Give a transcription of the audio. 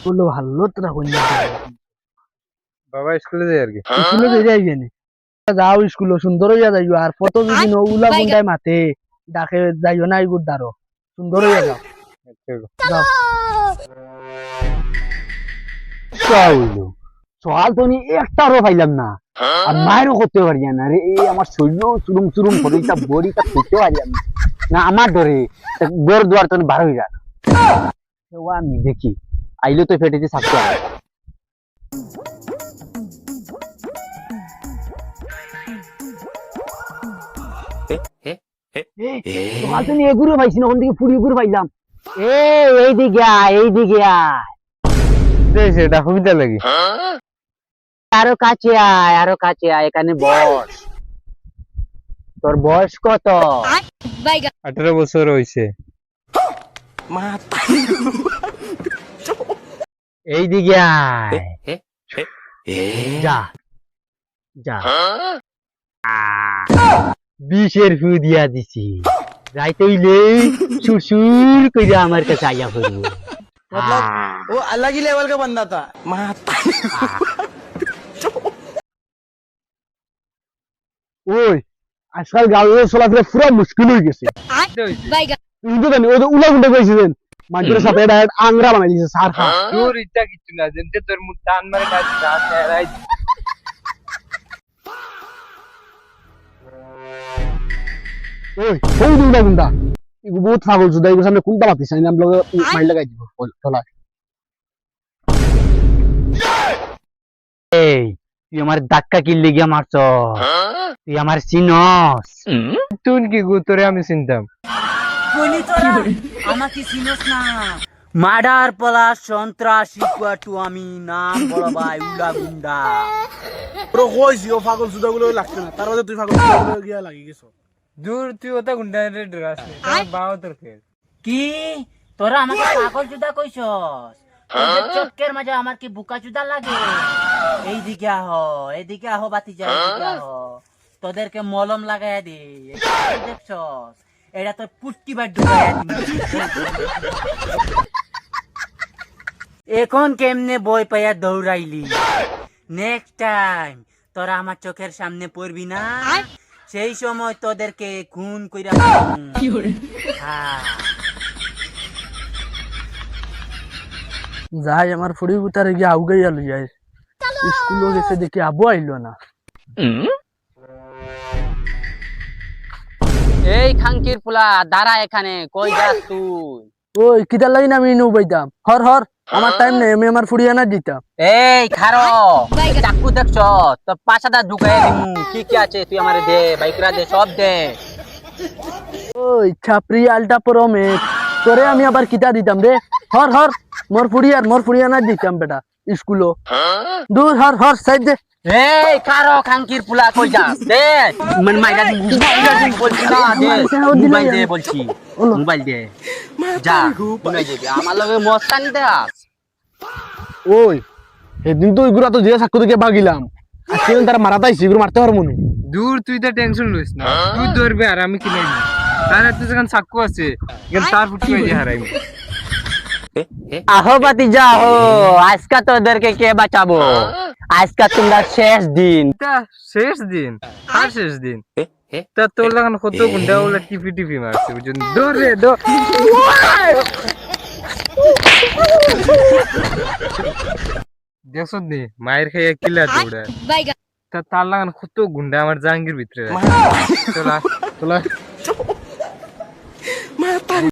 বললো ভালো তোরা কইনা বাবা স্কুলে যাই আর কি। স্কুলে যাইবে নি যাও স্কুলে সুন্দর হইয়া যাইও আর ফটো যদি উলা গুন্ডায় মাতে ডাকে যাইও না এগুর দ্বারো সুন্দর হইয়া যাও যাও চাইলো সকাল তো নি একটারও পাইলাম না আর মায়েরও করতে পারিয়া না রে এই আমার শরীর চুরুম চুরুম শরীরটা বড়িটা করতে পারিয়া না না আমার ডরে ঘর দুয়ার তো বার হয়ে যায় ও আমি দেখি আইলো তো ফেটেছে থাকতে হবে সকাল তো নি এগুলো পাইছি না ওখান থেকে পুরি এগুলো পাইলাম এইদিকে আয় এইদিকে আয় সেটা সুবিধা লাগে। আরো কাছে আয় এখানে বস তোর বয়স কত 18 বছর হইছে। এইদিকে আয় যা যা 20-এর ফু দিয়া দিছি যাইতেইলে সুরসুর কইরা আমার কাছে আইয়া পড়বো मतलब वो अलग ही लेवल का बंदा था ওই আজকাল গাঁয়ে চলাফেরা পুরো মুশকিল হয়ে গেছে কিন্তু জানি ওদের উলা গুন্ডা কইছিলেন মানুষের সাথে আংরা বানাই দিয়েছে সার খা তোর ইচ্ছা কিছু না যেতে তোর মুখ টান মারে কাজ রাত এরাই ওই ওই উলা গুন্ডা এগু বহুত পাগল জুদা এগু সামনে কোনটা পাতিস আমি নাম লগে মাইল লাগাই দিব চলা এই তুই আমার ধাক্কা কি লেগে মারছ তুই আমার চিনস তুই কি গো তোরে আমি চিনতাম আমাকে চিনস না মার্ডার প্লাস সন্ত্রাসী টু আমি নাম বড় ভাই উলা গুন্ডা পুরো কইছি ও পাগল সুদা গুলো লাগছে না তার মধ্যে তুই পাগল সুদা গুলো গিয়া লাগি গেছো দূর তুই ওটা গুন্ডা রে ডরাস নে তোর বাও তোর ফের কি তোরা আমাকে পাগল জুদা কইছস তোদের চক্কের মাঝে আমার কি বুকা জুদা লাগে এইদিকে আহ বাতিজা এইদিকে আহ তোদেরকে মলম লাগাইয়া দে দেখছস এটা তোর পুট্টি বার ঢুকাইয়া দিবি এখন কেমনে বই পাইয়া দৌড়াইলি নেক্সট টাইম তোরা আমার চোখের সামনে পড়বি না সেই সময় তোদেরকে খুন কইরা যাই আমার ফুড়ি উতারে গিয়ে আউগাই আলো যাই স্কুলে গেছে দেখি আবু আইলো না এই খাঙ্কির পোলা দাঁড়া এখানে কই যাস তুই ওই কিটা লাগি না আমি নৌ পাইতাম হর হর আমার টাইম নেই আমি আমার ফুড়ি আনা দিতাম এই খারো চাকু দেখছ তো পাশাটা ঢুকাই দিমু কি আছে তুই আমারে দে বাইকরা দে সব দে ওই ছাপরি আলটা পরমে তোরে আমি আবার কিটা দিতাম রে হর হর মোর ফুড়ি আনা দিতাম বেটা স্কুলো দূর হর হর সাইড দে এই খারো খাঙ্কির পোলা কই যাস দে মন মাইরা দিন বলছি না দে মোবাইল দে বলছি মোবাইল দে যা কোনাই যাবি আমার লগে মস্তানি দে ওই সেদিন তো ওইগুলা তো জিয়া সাক্ষ্য থেকে ভাগিলাম আজকে তারা মারাতে আইসি এগুলো মারতে পারবো না দূর তুই তো টেনশন লইস না তুই ধরবি আর আমি কিনে নিব তার এত যখন সাক্ষ্য আছে এখন তার ফুটি হয়ে হারাইব আহো বাতিজা আহো আজকা তোদেরকে কে বাঁচাবো আজকা তোমরা শেষ দিন তা শেষ দিন আর শেষ দিন তা তোর লাগান কত গুন্ডা ওলা টিপি টিপি মারছে বুঝুন দৌড় দেখছ নি মায়ের খাইয়া কিলা দৌড়া তা তার লাগান কত গুন্ডা আমার জাহাঙ্গীর ভিতরে চলা চলা